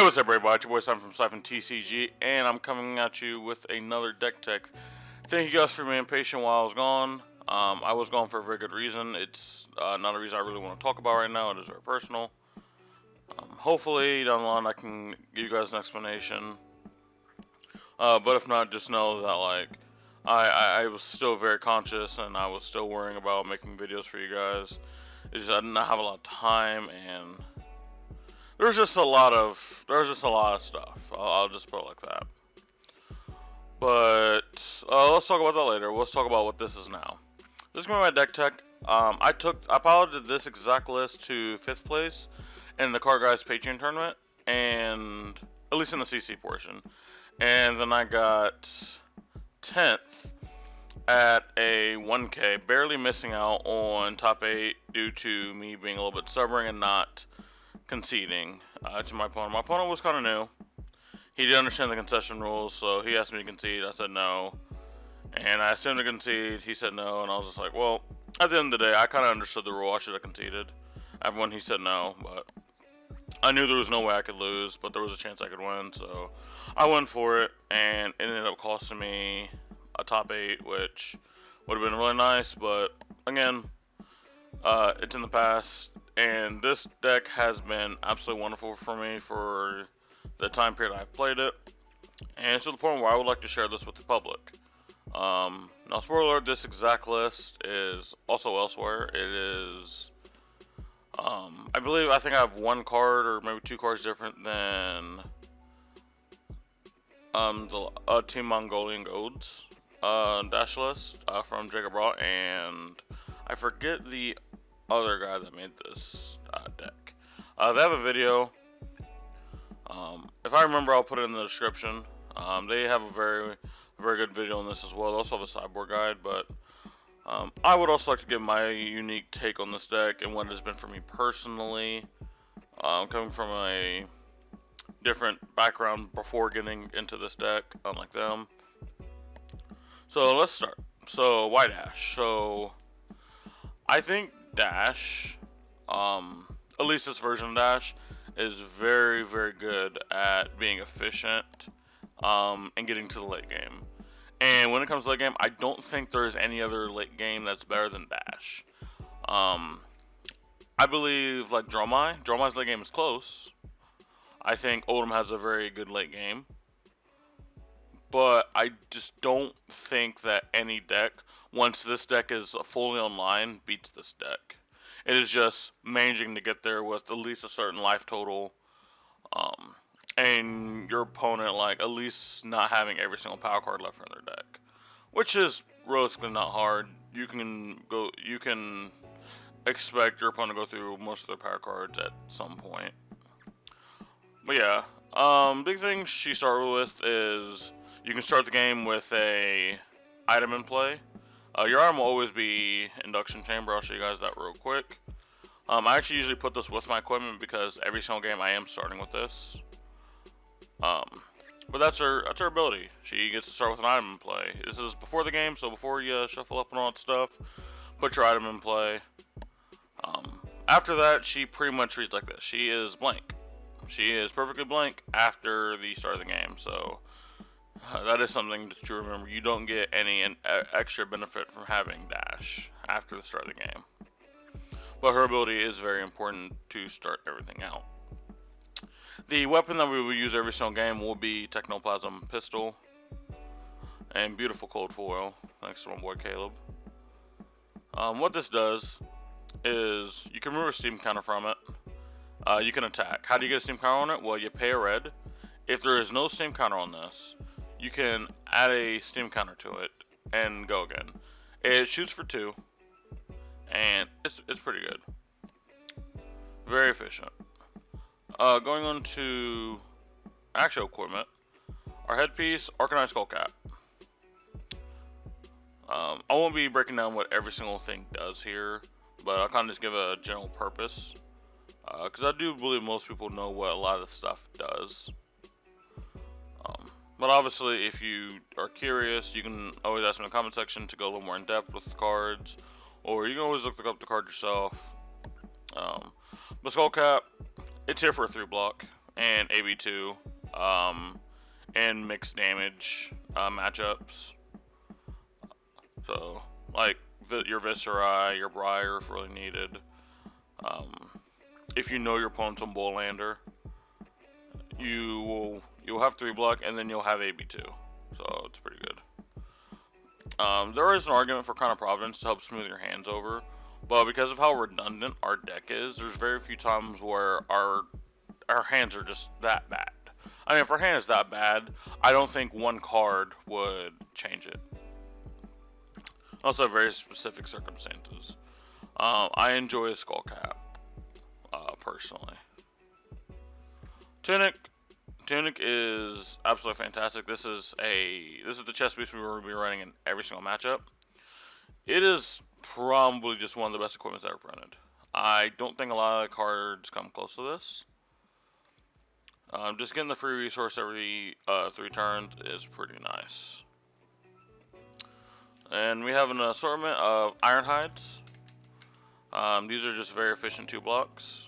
Hey, what's up, everybody? It's your boy Simon from Siphon TCG, and I'm coming at you with another deck tech. Thank you guys for being patient while I was gone. I was gone for a very good reason. It's not a reason I really want to talk about right now. It is very personal. Hopefully, down the line, I can give you guys an explanation. But if not, just know that I was still very conscious, and I was still worrying about making videos for you guys. It's just I did not have a lot of time, and there's just a lot of stuff. I'll just put it like that. But let's talk about that later. Let's talk about what this is now. This is going to be my deck tech. I piloted this exact list to 5th place in the Card Guys Patreon tournament, and at least in the CC portion. And then I got 10th at a 1K, barely missing out on top 8 due to me being a little bit stubborn and not conceding to my opponent. My opponent was kind of new. He didn't understand the concession rules, so he asked me to concede. I said no, and I asked him to concede. He said no, and I was just like, well, at the end of the day, I kind of understood the rule. I should have conceded. Everyone, he said no, but I knew there was no way I could lose, but there was a chance I could win, so I went for it, and it ended up costing me a top 8, which would have been really nice, but again, it's in the past. And this deck has been absolutely wonderful for me for the time period I've played it, and it's to the point where I would like to share this with the public. Now, spoiler alert, this exact list is also elsewhere. It is, I think I have one card or maybe 2 cards different than the Team Mongolian Goats dash list from Jacob Raw, and I forget the other guy that made this deck. They have a video. If I remember, I'll put it in the description. They have a very good video on this as well. They also have a sideboard guide, but I would also like to give my unique take on this deck and what it has been for me personally. Coming from a different background before getting into this deck, unlike them. So let's start. So why Dash? So I think Dash, at least this version of Dash, is very good at being efficient and getting to the late game. And when it comes to late game, I don't think there's any other late game that's better than Dash. I believe like Dromai's late game is close. I think Oldhim has a very good late game. But I just don't think that any deck, once this deck is fully online, beats this deck. It is just managing to get there with at least a certain life total, and your opponent like at least not having every single power card left in their deck, which is realistically not hard. You can expect your opponent to go through most of their power cards at some point. But yeah, big thing she started with is you can start the game with a item in play. Your item will always be Induction Chamber. I'll show you guys that real quick. I actually usually put this with my equipment because every single game I am starting with this. But that's her ability. She gets to start with an item in play. This is before the game, so before you shuffle up and all that stuff, put your item in play. After that, she pretty much reads like this. She is blank. She is perfectly blank after the start of the game, so that is something to remember. You don't get any extra benefit from having Dash after the start of the game. But her ability is very important to start everything out. The weapon that we will use every single game will be Technoplasm Pistol and beautiful cold foil, thanks to my boy Caleb. What this does is you can remove a steam counter from it. You can attack. How do you get a steam counter on it? Well, you pay a red. If there is no steam counter on this, you can add a steam counter to it and go again. It shoots for 2, and it's pretty good. Very efficient. Going on to actual equipment, our headpiece, Arcanine Skullcap. I won't be breaking down what every single thing does here, but I'll kind of just give a general purpose. Because I do believe most people know what a lot of this stuff does. But obviously, if you are curious, you can always ask me in the comment section to go a little more in depth with the cards, or you can always look up the card yourself. But Skullcap, it's here for a 3 block, and AB2 in mixed damage matchups. So, like your Viscera, your Briar if really needed. If you know your opponent's on Bullander, you'll have 3 block and then you'll have AB2. So it's pretty good. There is an argument for Crown of Providence to help smooth your hands over, but because of how redundant our deck is, there's very few times where our hands are just that bad. I mean, if our hand is that bad, I don't think one card would change it. Also, very specific circumstances. I enjoy a Skullcap, personally. Tunic is absolutely fantastic. This is the chess piece we will be running in every single matchup. It is probably just one of the best equipments ever printed. I don't think a lot of cards come close to this. Just getting the free resource every 3 turns is pretty nice. And we have an assortment of Iron Hides. These are just very efficient 2 blocks.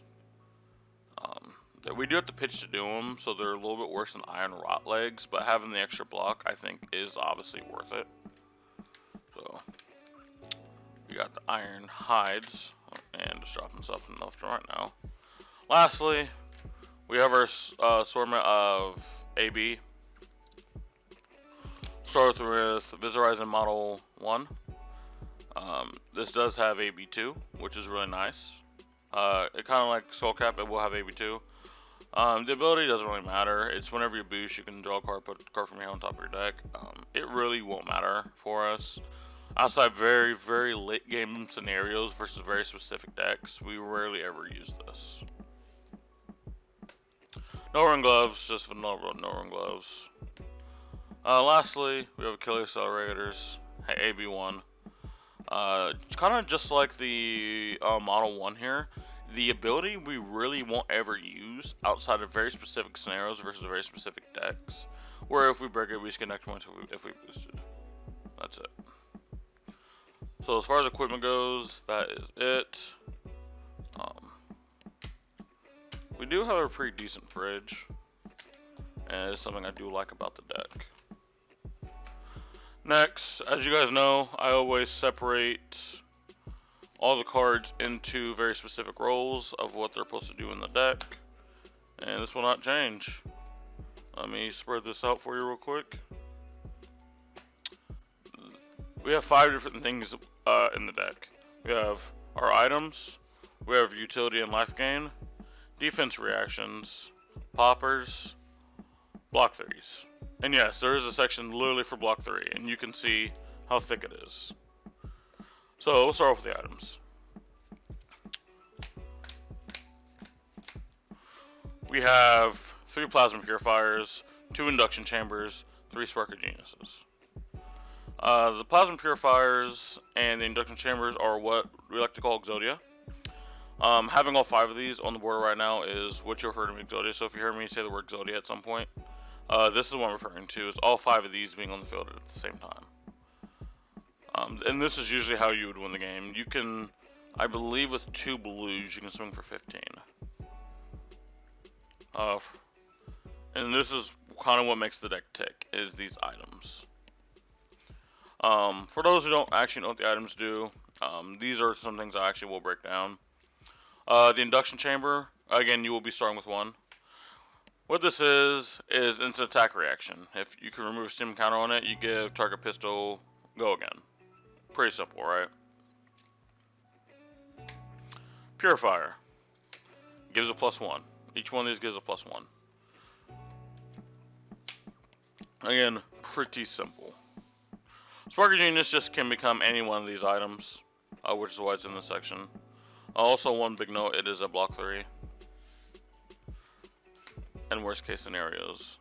We do have to pitch to do them, so they're a little bit worse than Iron Rot Legs, but having the extra block, I think, is obviously worth it. So, we got the Iron Hides, and just dropping stuff from left to right now. Lastly, we have our assortment of AB. Start with Visualizing Model 1. This does have AB2, which is really nice. It kind of like Skullcap, it will have AB2. The ability doesn't really matter. It's whenever you boost, you can draw a card, put a card from here on top of your deck. It really won't matter for us. Outside very, very late game scenarios versus very specific decks, we rarely ever use this. No run gloves, just for no run gloves. Lastly, we have Killer Accelerators, AB1. Kind of just like the Model 1 here. The ability we really won't ever use outside of very specific scenarios versus very specific decks. Where if we break it, we just get next one if we boosted. That's it. So as far as equipment goes, that is it. We do have a pretty decent fridge, and it's something I do like about the deck. Next, as you guys know, I always separate all the cards into very specific roles of what they're supposed to do in the deck, and this will not change. Let me spread this out for you real quick. We have 5 different things in the deck. We have our items, we have utility and life gain, defense reactions, poppers, block 3s. And yes, there is a section literally for block 3, and you can see how thick it is. So we'll start off with the items. We have 3 plasma purifiers, 2 induction chambers, 3 sparker geniuses. The plasma purifiers and the induction chambers are what we like to call Exodia. Having all 5 of these on the board right now is what you'll hear me Exodia. So if you hear me say the word Exodia at some point, this is what I'm referring to. Is all 5 of these being on the field at the same time. And this is usually how you would win the game. You can, I believe, with 2 blues, you can swing for 15. And this is kind of what makes the deck tick, is these items. For those who don't actually know what the items do, these are some things I actually will break down. The induction chamber, again, you will be starting with 1. What this is instant attack reaction. If you can remove a stim counter on it, you give target pistol go again. Pretty simple, right? Purifier gives a +1. Each one of these gives a +1. Again, pretty simple. Sparker Genius just can become any one of these items, which is why it's in this section. Also, one big note, it is a block 3. And worst case scenarios.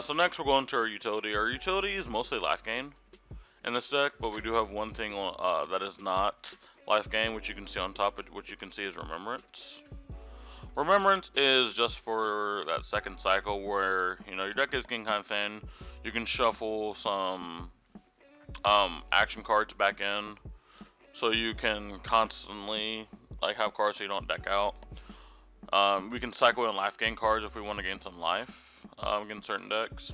So next we'll go into our utility. Our utility is mostly life gain in this deck, but we do have one thing that is not life gain, which you can see on top, which you can see is Remembrance. Remembrance is just for that second cycle where, you know, your deck is getting kind of thin. You can shuffle some action cards back in so you can constantly like have cards so you don't deck out. We can cycle in life gain cards if we want to gain some life against certain decks.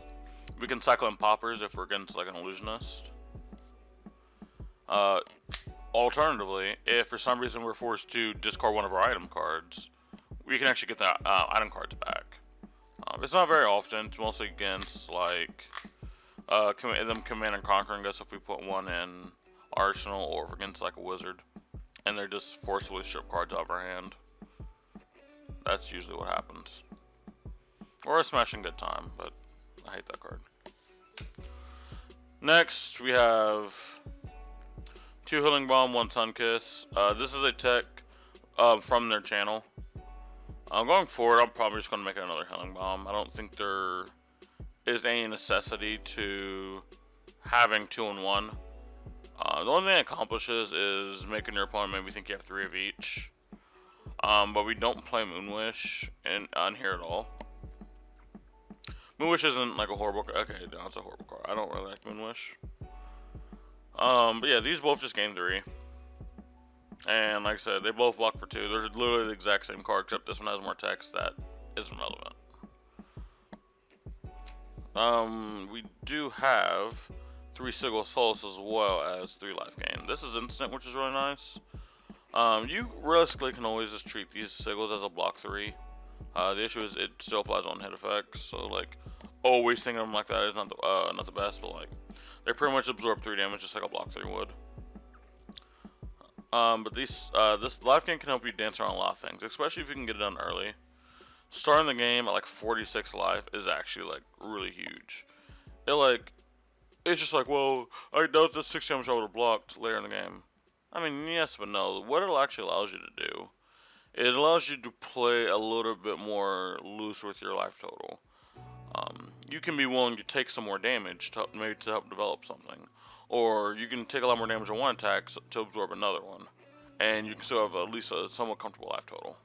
We can cycle in poppers if we're against like an illusionist. Alternatively, if for some reason we're forced to discard one of our item cards, we can actually get the item cards back. It's not very often. It's mostly against like them command and conquering us if we put one in arsenal, or against like a wizard, and they're just forcibly strip cards out of our hand. That's usually what happens. Or a smashing good time, but I hate that card. Next, we have 2 Healing Bomb, 1 Sunkiss. This is a tech from their channel. Going forward, I'm probably just going to make another Healing Bomb. I don't think there is any necessity to having 2 in 1. The only thing it accomplishes is making your opponent maybe think you have 3 of each. But we don't play Moonwish on here at all. Moonwish isn't like a horrible card. Okay, no, it's a horrible card. I don't really like Moonwish. But yeah, these both just gain 3. And like I said, they both block for 2. They're literally the exact same card, except this one has more text that isn't relevant. We do have 3 Sigil Solace as well as 3 life gain. This is instant, which is really nice. You realistically can always just treat these Sigils as a block 3. The issue is it still applies on hit effects, so like always thinking of them like that is not the best, but like they pretty much absorb 3 damage just like a block 3 would. But this life gain can help you dance around a lot of things, especially if you can get it done early. Starting the game at like 46 life is actually like really huge. It's just like, well, that was the 6 damage I would have blocked later in the game. I mean, yes, but no. What it actually allows you to do, it allows you to play a little bit more loose with your life total. You can be willing to take some more damage to help develop something, or you can take a lot more damage on one attack to absorb another one, and you can still have at least a somewhat comfortable life total.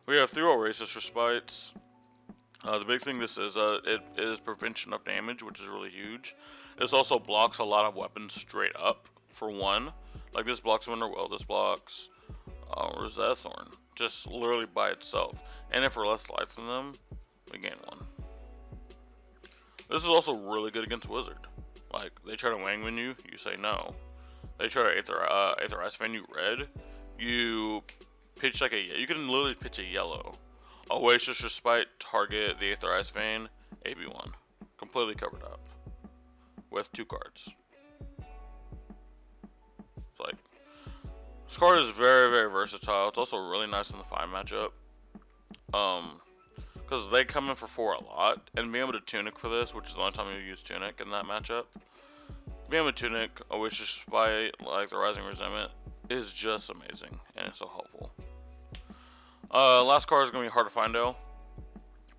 We have 3 Oasis Respites. The big thing this is, it is prevention of damage, which is really huge. This also blocks a lot of weapons straight up, for 1. Like this blocks Winterwell, this blocks Rosetta Thorn, just literally by itself. And if we're less life than them, we gain 1. This is also really good against Wizard. Like, they try to Wangman you, you say no. They try to Aetherize Fan you red, you pitch like you can literally pitch a yellow. Oasis Respite, target the Aetherized Vein, AB1. Completely covered up. With 2 cards. It's like, this card is very, very versatile. It's also really nice in the 5 matchup. Because they come in for 4 a lot, and being able to Tunic for this, which is the only time you use Tunic in that matchup, being able to Tunic, Oasis Respite, like the Rising Resentment, is just amazing, and it's so helpful. Last card is going to be Heart of Findale.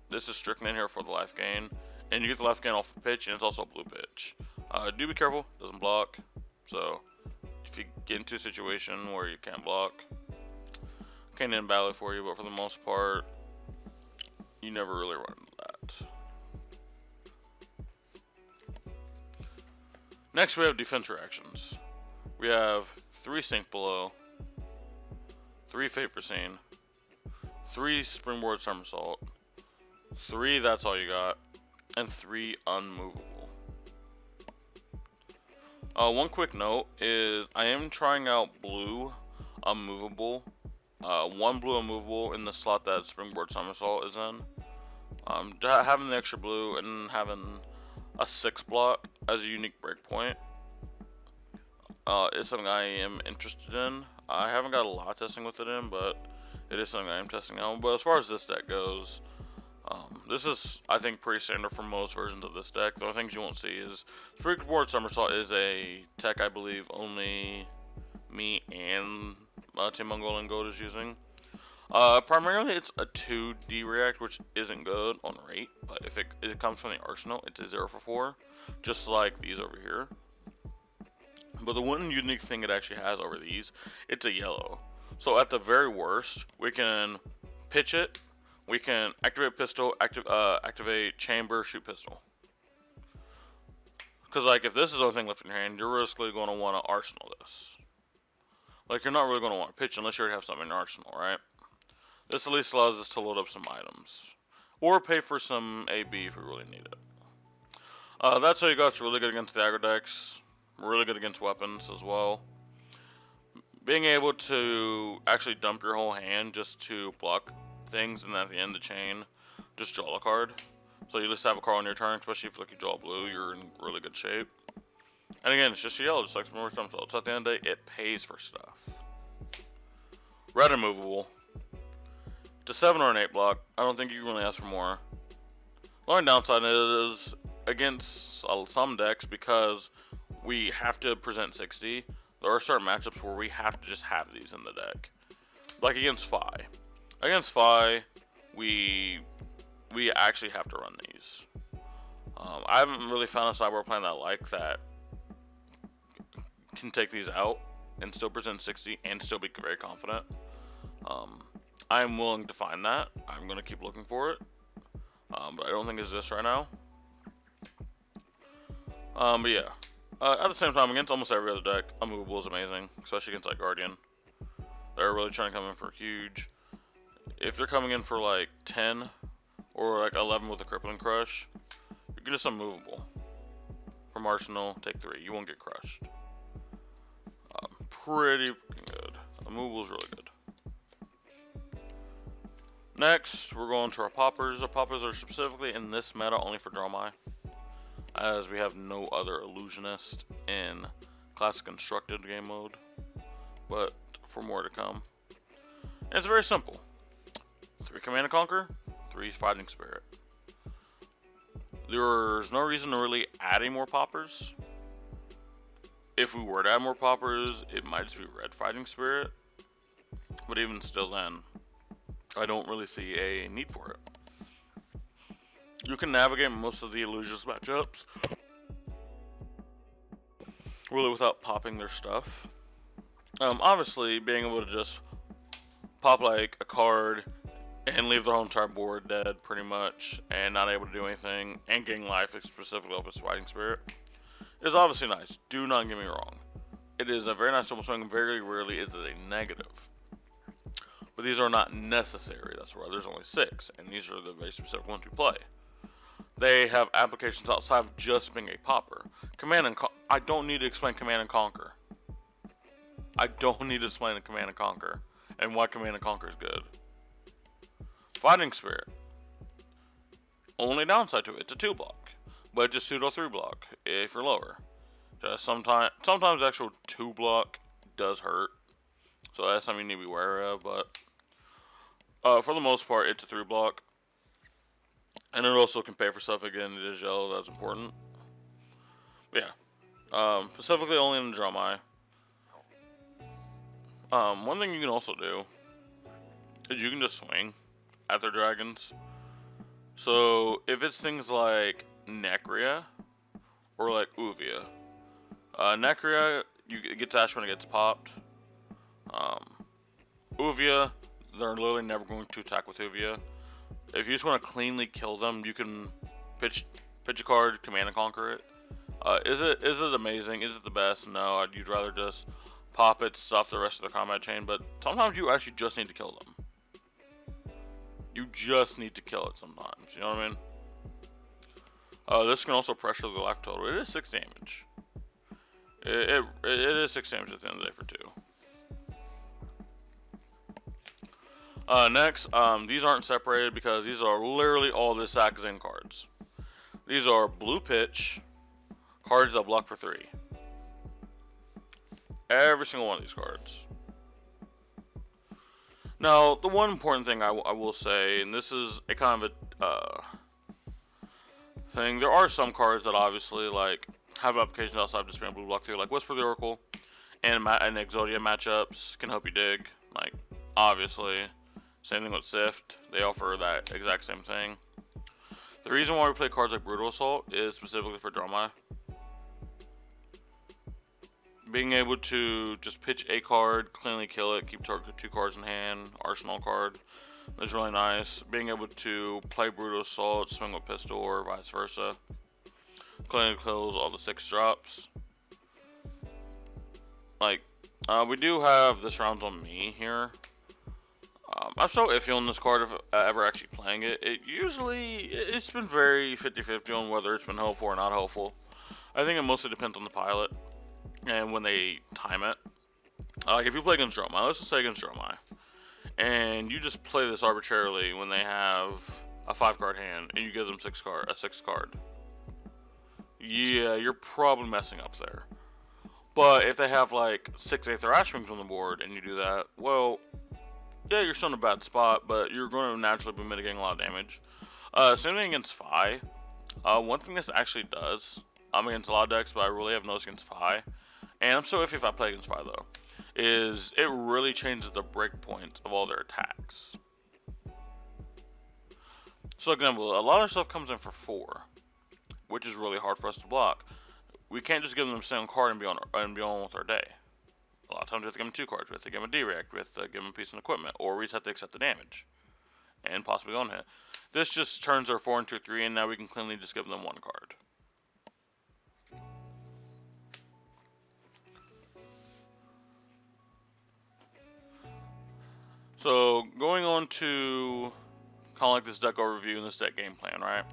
This is Stricken here for the life gain, and you get the life gain off the pitch, and it's also a blue pitch. Do be careful, doesn't block, so if you get into a situation where you can't block, can't end battle for you, but for the most part, you never really run into that. Next we have defense reactions. We have 3 Sink Below, 3 Fate Foreseen, 3 Springboard Somersault, 3 That's All You Got, and 3 Unmovable. One quick note is I am trying out blue Unmovable. 1 blue Unmovable in the slot that Springboard Somersault is in. Having the extra blue and having a 6 block as a unique breakpoint is something I am interested in. I haven't got a lot of testing with it in, but it is something I am testing out. But as far as this deck goes, this is, I think, pretty standard for most versions of this deck. The only things you won't see is Springboard Somersault is a tech I believe only me and Team Mongolian Gold is using. Primarily it's a 2D react, which isn't good on rate, but if it comes from the arsenal, it's a 0 for 4, just like these over here. But the one unique thing it actually has over these, it's a yellow. So at the very worst, we can pitch it, we can activate pistol, activate chamber, shoot pistol. Because, like, if this is the only thing left in your hand, you're realistically going to want to arsenal this. Like, you're not really going to want to pitch unless you already have something in your arsenal, right? This at least allows us to load up some items. Or pay for some AB if we really need it. That's how you got. It's really good against the aggro decks. Really good against weapons as well. Being able to actually dump your whole hand just to block things, and at the end of the chain, just draw a card. So you just have a card on your turn, especially if like you draw blue, you're in really good shape. And again, it's just yellow, just like some more stuff. So at the end of the day, it pays for stuff. Red and movable. It's a 7 or an 8 block. I don't think you can really ask for more. The only downside is against some decks, because we have to present 60. There are certain matchups where we have to just have these in the deck. Like against Fi. Against Fi, we actually have to run these. I haven't really found a sideboard plan that I like that can take these out and still present 60 and still be very confident. I'm willing to find that. I'm going to keep looking for it. But I don't think it exists right now. But yeah. At the same time, against almost every other deck, Unmovable is amazing. Especially against like Guardian. They're really trying to come in for huge. If they're coming in for like 10 or like 11 with a Crippling Crush, you're just Unmovable. From Arsenal, take 3. You won't get crushed. Pretty good. Unmovable is really good. Next, we're going to our poppers. Our poppers are specifically in this meta only for Dromai, as we have no other illusionist in classic constructed game mode, but for more to come. And it's very simple. 3 Command and Conquer, 3 Fighting Spirit. There's no reason to really add any more poppers. If we were to add more poppers, it might just be Red Fighting Spirit, but even still then, I don't really see a need for it. You can navigate most of the illusionist matchups really without popping their stuff. Obviously, being able to just pop like a card and leave their whole entire board dead pretty much and not able to do anything and gain life specifically off its Fighting Spirit is obviously nice. Do not get me wrong. It is a very nice double swing, and very rarely is it a negative. But these are not necessary. That's why there's only 6, and these are the very specific ones we play. They have applications outside of just being a popper. I don't need to explain Command and Conquer. I don't need to explain the Command and Conquer and why Command and Conquer is good. Fighting Spirit. Only downside to it, it's a 2 block, but it's a pseudo 3 block if you're lower. Just sometimes actual 2 block does hurt, so that's something you need to be wary of. But for the most part, it's a 3 block. And it also can pay for stuff. Again, it is yellow, that's important. But yeah, specifically only in the Dromai. One thing you can also do is you can just swing at their dragons. So if it's things like Necria or like Uvia, Necria, it gets Ash when it gets popped. Uvia, they're literally never going to attack with Uvia. If you just want to cleanly kill them, you can pitch a card, Command and Conquer it. Is it amazing? Is it the best? No, you'd rather just pop it, stop the rest of the combat chain, but sometimes you actually just need to kill them. You just need to kill it sometimes, you know what I mean? This can also pressure the life total. It is 6 damage. It is 6 damage at the end of the day for 2. Next, these aren't separated because these are literally all the Saxon cards. These are blue pitch cards that block for 3. Every single one of these cards. Now, the one important thing I will say, and this is a kind of a thing, there are some cards that obviously like have applications outside of just being blue block 3, like Whisper the Oracle and Exodia matchups can help you dig. Like, obviously. Same thing with Sift, they offer that exact same thing. The reason why we play cards like Brutal Assault is specifically for Dromai. Being able to just pitch a card, cleanly kill it, keep 2 cards in hand, Arsenal card, is really nice. Being able to play Brutal Assault, swing with Pistol, or vice versa. clearly kills all the 6 drops. Like, we do have this rounds on me here. I'm so iffy on this card if ever actually playing it. It's been very 50-50 on whether it's been helpful or not helpful. I think it mostly depends on the pilot and when they time it. Like if you play against Dromai, let's just say against Dromai, and you just play this arbitrarily when they have a 5-card hand and you give them a 6 card. Yeah, you're probably messing up there. But if they have like 6 Aether Ashwings on the board and you do that, well, yeah, you're still in a bad spot, but you're going to naturally be mitigating a lot of damage. Same thing against Fi. One thing this actually does, I'm against a lot of decks, but I really have noticed against Fi, and I'm so iffy if I play against Fi though, is it really changes the breakpoints of all their attacks. So example, a lot of stuff comes in for 4, which is really hard for us to block. We can't just give them a single card and be on with our day. A lot of times we have to give them 2 cards. We have to give them a D-React, we have to give them a piece of equipment, or we just have to accept the damage and possibly on hit. This just turns our 4 into a 3, and now we can cleanly just give them 1 card. So going on to kind of like this deck overview and this deck game plan, right?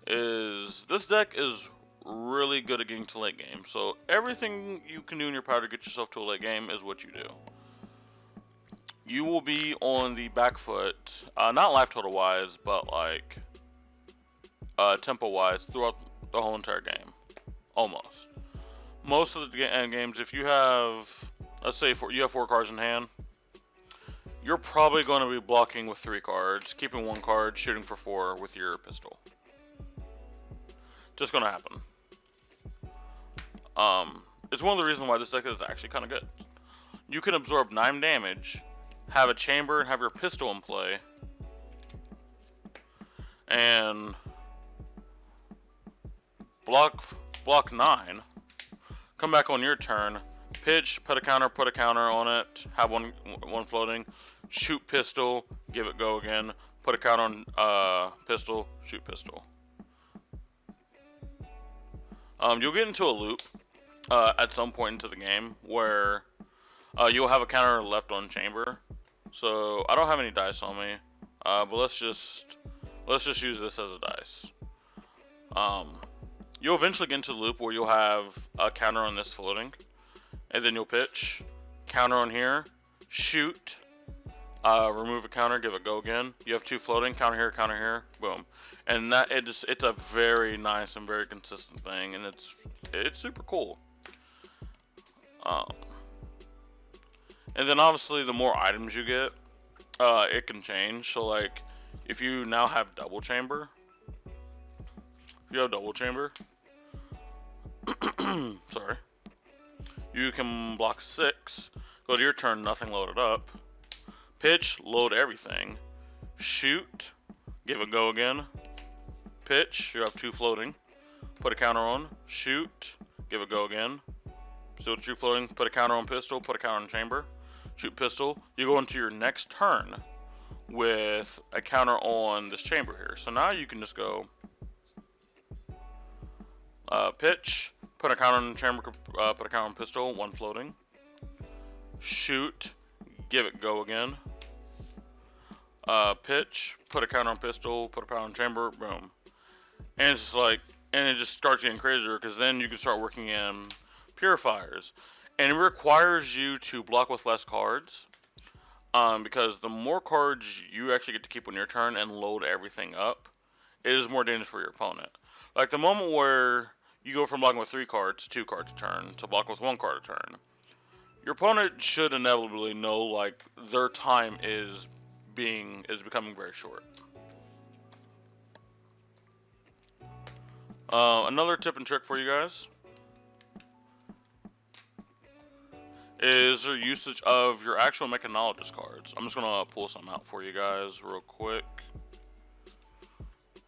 This deck is really good at getting to late game. So everything you can do in your power to get yourself to a late game is what you do. You will be on the back foot, not life total wise, but like tempo wise throughout the whole entire game, almost. Most of the end games, if you have, let's say you have 4 cards in hand, you're probably going to be blocking with 3 cards, keeping 1 card, shooting for 4 with your pistol. Just going to happen. It's one of the reasons why this deck is actually kind of good. You can absorb 9 damage, have a chamber, and have your pistol in play, and block 9. Come back on your turn, pitch, put a counter on it, have one floating, shoot pistol, give it go again, put a counter on pistol, shoot pistol. You'll get into a loop at some point into the game where you'll have a counter left on chamber. So I don't have any dice on me, but let's just use this as a dice. You'll eventually get into the loop where you'll have a counter on this floating, and then you'll pitch, counter on here, shoot, remove a counter, give it go again. You have 2 floating, counter here, boom. And that it's a very nice and very consistent thing, and it's super cool. And then obviously the more items you get, it can change. So like if you now have double chamber, sorry, you can block 6, go to your turn, nothing loaded up, pitch, load everything, shoot, give it go again, pitch, you have 2 floating, put a counter on, shoot, give it go again, still 2 floating, put a counter on pistol, put a counter on chamber, shoot pistol, you go into your next turn with a counter on this chamber here. So now you can just go pitch, put a counter on chamber, put a counter on pistol, 1 floating, shoot, give it go again, pitch, put a counter on pistol, put a counter on chamber, boom. And it's just like, and it just starts getting crazier because then you can start working in purifiers. And it requires you to block with less cards, because the more cards you actually get to keep on your turn and load everything up, it is more dangerous for your opponent. Like the moment where you go from blocking with 3 cards, 2 cards a turn, to block with 1 card a turn, your opponent should inevitably know like their time is becoming very short. Another tip and trick for you guys is the usage of your actual mechanologist cards. I'm just gonna pull some out for you guys real quick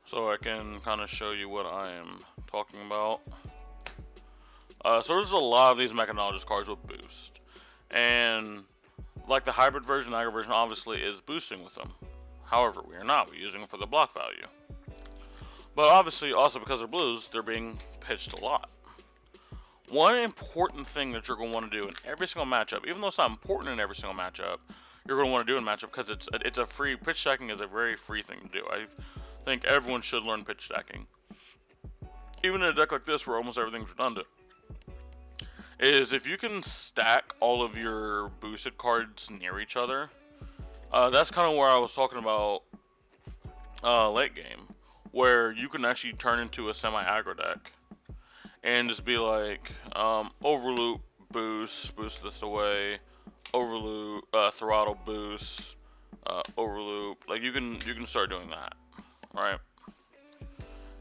so I can kind of show you what I am talking about. So there's a lot of these mechanologist cards with boost, and like the hybrid version, the aggro version obviously is boosting with them. However, we are not. We're using them for the block value. But obviously, also because they're blues, they're being pitched a lot. One important thing that you're going to want to do in every single matchup, even though it's not important in every single matchup, you're going to want to do in a matchup because it's a free pitch stacking is a very free thing to do. I think everyone should learn pitch stacking. Even in a deck like this where almost everything's redundant, is if you can stack all of your boosted cards near each other. That's kind of where I was talking about late game, where you can actually turn into a semi-aggro deck and just be like, overloop, boost this away, overloop, throttle, boost, overloop. Like you can start doing that, right?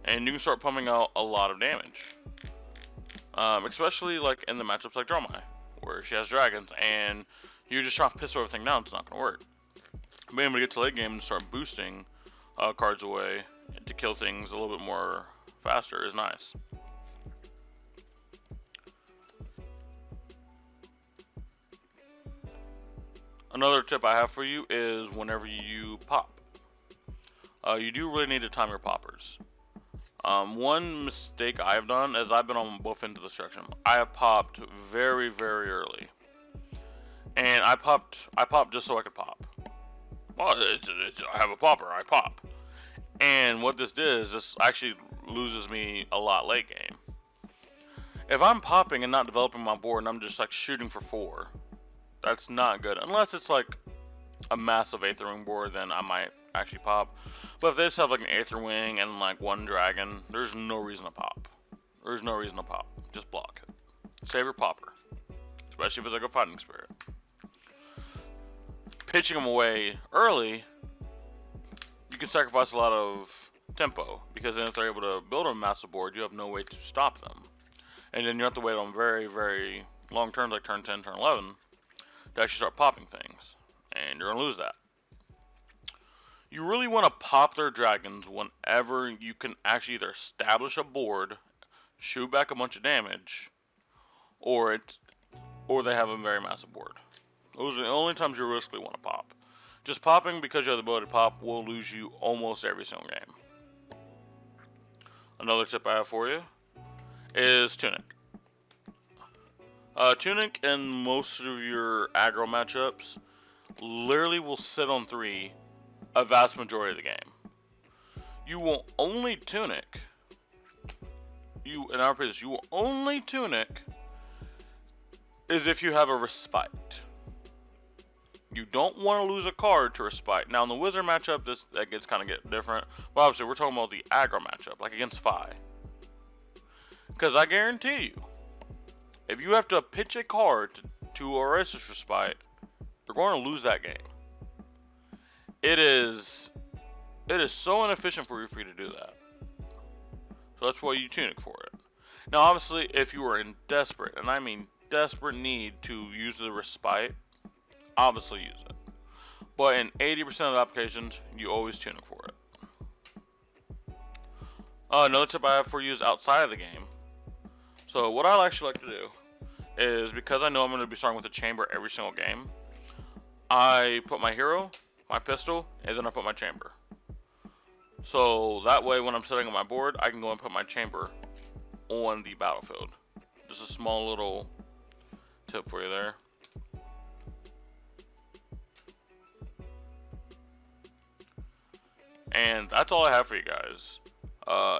And you can start pumping out a lot of damage, especially like in the matchups like Dromai, where she has dragons and you just try to piss everything down. It's not gonna work. Being able to get to late game and start boosting cards away to kill things a little bit more faster is nice. Another tip I have for you is whenever you pop, you do really need to time your poppers. One mistake I've done is I've been on both ends of the spectrum. I have popped very, very early, and I popped just so I could pop. Well, I have a popper, I pop. And what this did is this actually loses me a lot late game. If I'm popping and not developing my board and I'm just like shooting for 4, that's not good. Unless it's like a massive Aether Wing board, then I might actually pop. But if they just have like an Aether Wing and like 1 dragon, there's no reason to pop. There's no reason to pop. Just block it. Save your popper. Especially if it's like a Fighting Spirit. Pitching them away early, you can sacrifice a lot of tempo, because then if they're able to build a massive board, you have no way to stop them. And then you have to wait on very, very long turns like turn 10, turn 11 to actually start popping things. And you're going to lose that. You really want to pop their dragons whenever you can actually either establish a board, shoot back a bunch of damage, or they have a very massive board. Those are the only times you realistically want to pop. Just popping because you have the ability to pop will lose you almost every single game. Another tip I have for you is Tunic. Tunic in most of your aggro matchups literally will sit on 3 a vast majority of the game. You will only Tunic. In our case, you will only Tunic is if you have a Respite. You don't want to lose a card to Respite. Now in the Wizard matchup, that gets kind of different. But obviously, we're talking about the aggro matchup, like against Fi. Because I guarantee you, if you have to pitch a card to Oasis Respite, you're going to lose that game. It is so inefficient for you to do that. So that's why you Tunic for it. Now obviously, if you are in desperate, and I mean desperate need to use the Respite, obviously use it. But in 80% of the applications, you always Tunic for it. Another tip I have for you is outside of the game. So what I actually like to do is, because I know I'm going to be starting with a chamber every single game, I put my hero, my pistol, and then I put my chamber. So that way when I'm setting up my board, I can go and put my chamber on the battlefield. Just a small little tip for you there. And that's all I have for you guys.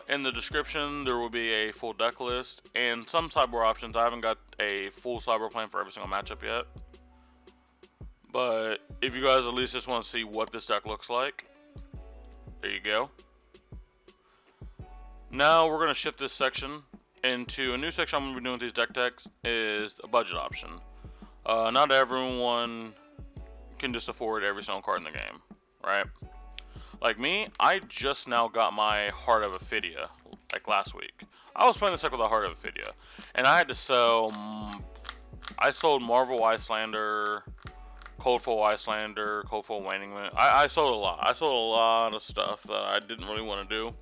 In the description, there will be a full deck list and some sideboard options. I haven't got a full sideboard plan for every single matchup yet. But if you guys at least just want to see what this deck looks like, there you go. Now we're going to shift this section into a new section I'm going to be doing with these deck techs, is a budget option. Not everyone can just afford every single card in the game, right? Like me, I just now got my Heart of Ophidia, like last week. I was playing this deck with a Heart of Ophidia, and I had to sell, I sold Marvel Icelander, Coldfoil Icelander, Coldfoil Waning Wind. I sold a lot. I sold a lot of stuff that I didn't really want to do,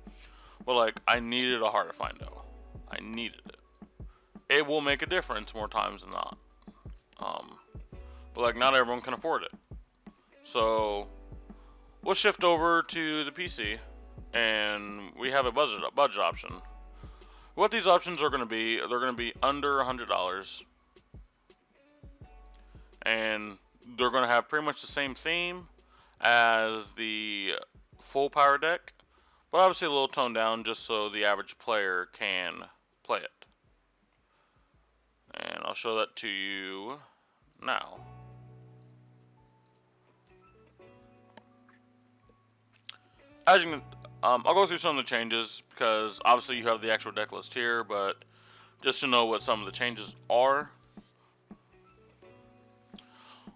but like, I needed a Heart of Findo. I needed it. It will make a difference more times than not. But like, not everyone can afford it. So we'll shift over to the PC and we have a budget option. What these options are going to be, they're going to be under $100, and they're going to have pretty much the same theme as the full power deck, but obviously a little toned down just so the average player can play it. And I'll show that to you now. As you can, I'll go through some of the changes because obviously you have the actual deck list here, but just to know what some of the changes are.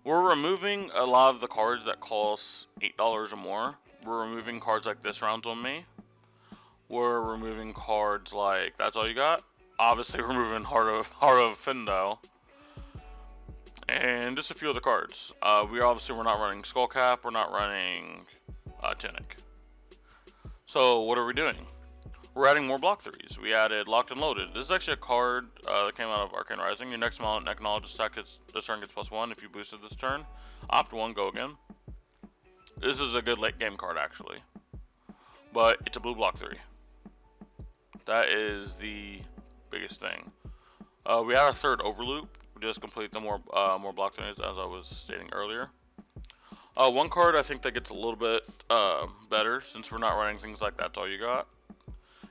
We're removing a lot of the cards that cost $8 or more. We're removing cards like This Round's on Me. We're removing cards like That's All You Got. Obviously removing Heart of Findel. And just a few other cards. We're not running Skullcap, we're not running Tunic. So what are we doing? We're adding more block 3s. We added Locked and Loaded. This is actually a card that came out of Arcane Rising. Your next Malignant Acknowledged attack this turn gets +1 if you boosted this turn. Opt 1, go again. This is a good late game card actually. But it's a blue block 3. That is the biggest thing. We have a third Overloop. We just complete the more block 3s as I was stating earlier. One card I think that gets a little bit better since we're not running things like That's All You Got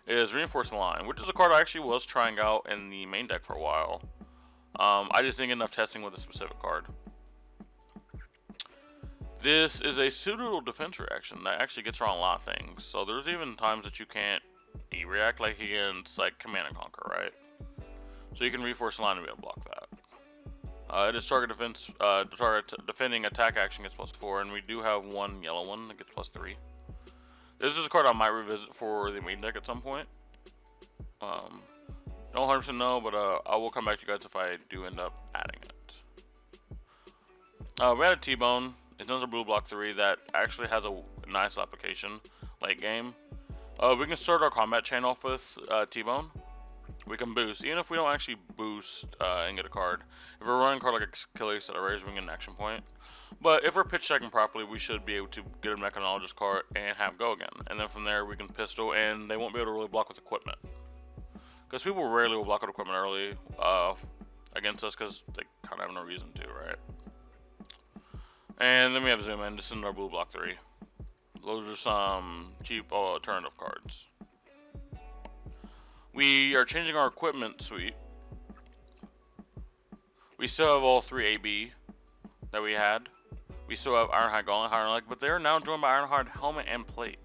is Reinforced Line, which is a card I actually was trying out in the main deck for a while. I just didn't get enough testing with a specific card. This is a pseudo defense reaction that actually gets around a lot of things. So there's even times that you can't D-react like against like Command and Conquer, right? So you can Reinforce Line to be able to block that. It is target defense, target defending attack action gets +4, and we do have one yellow one that gets +3. This is a card I might revisit for the main deck at some point. Don't 100% know, but I will come back to you guys if I do end up adding it. We had a T-Bone. It's another blue block 3 that actually has a nice application late game. We can start our combat chain off with T-Bone. We can boost, even if we don't actually boost and get a card. If we're running a card like Achilles at a raise, we can get an action point. But if we're pitch checking properly, we should be able to get a Mechanologist card and have go again. And then from there, we can pistol, and they won't be able to really block with equipment. Because people rarely will block with equipment early against us because they kind of have no reason to, right? And then we have Zoom In. This is our blue block 3. Those are some cheap alternative cards. We are changing our equipment suite. We still have all 3 AB that we had. We still have Ironhide Gauntlet, Iron Leg, but they are now joined by Ironhide Helmet and Plate.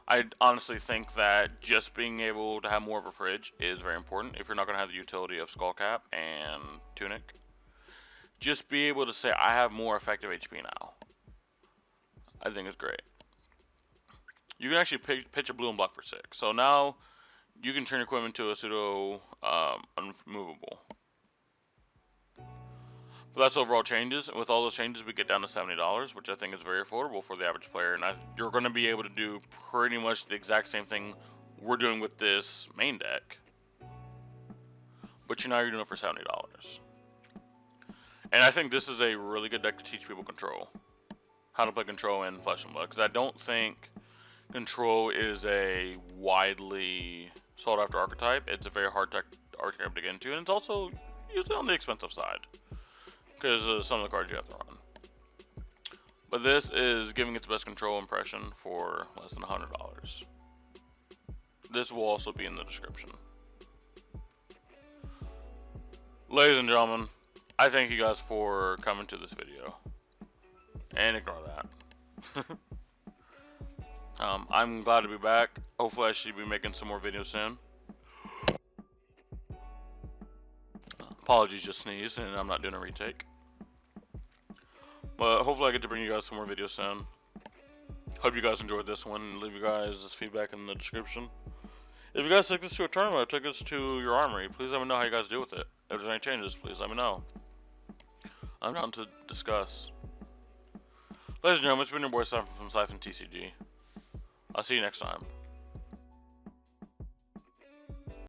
I honestly think that just being able to have more of a fridge is very important if you're not going to have the utility of Skullcap and Tunic. Just be able to say, I have more effective HP now. I think it's great. You can actually pitch a blue and block for 6. So now you can turn your equipment to a pseudo unmovable. But that's overall changes. And with all those changes, we get down to $70, which I think is very affordable for the average player. And you're going to be able to do pretty much the exact same thing we're doing with this main deck. But now you're doing it for $70. And I think this is a really good deck to teach people Control. How to play Control in Flesh and Blood. Because I don't think Control is a widely sought after archetype. It's a very hard archetype to get into. And it's also usually on the expensive side. Because of some of the cards you have to run. But this is giving its best Control impression for less than $100. This will also be in the description. Ladies and gentlemen, I thank you guys for coming to this video. And ignore that. I'm glad to be back. Hopefully I should be making some more videos soon. Apologies, just sneezed and I'm not doing a retake. But hopefully I get to bring you guys some more videos soon. Hope you guys enjoyed this one. Leave you guys feedback in the description. If you guys take this to a tournament or take this to your armory, please let me know how you guys do with it. If there's any changes, please let me know. I'm down to discuss. Ladies and gentlemen, it's been your boy Siphon from Siphon TCG. I'll see you next time.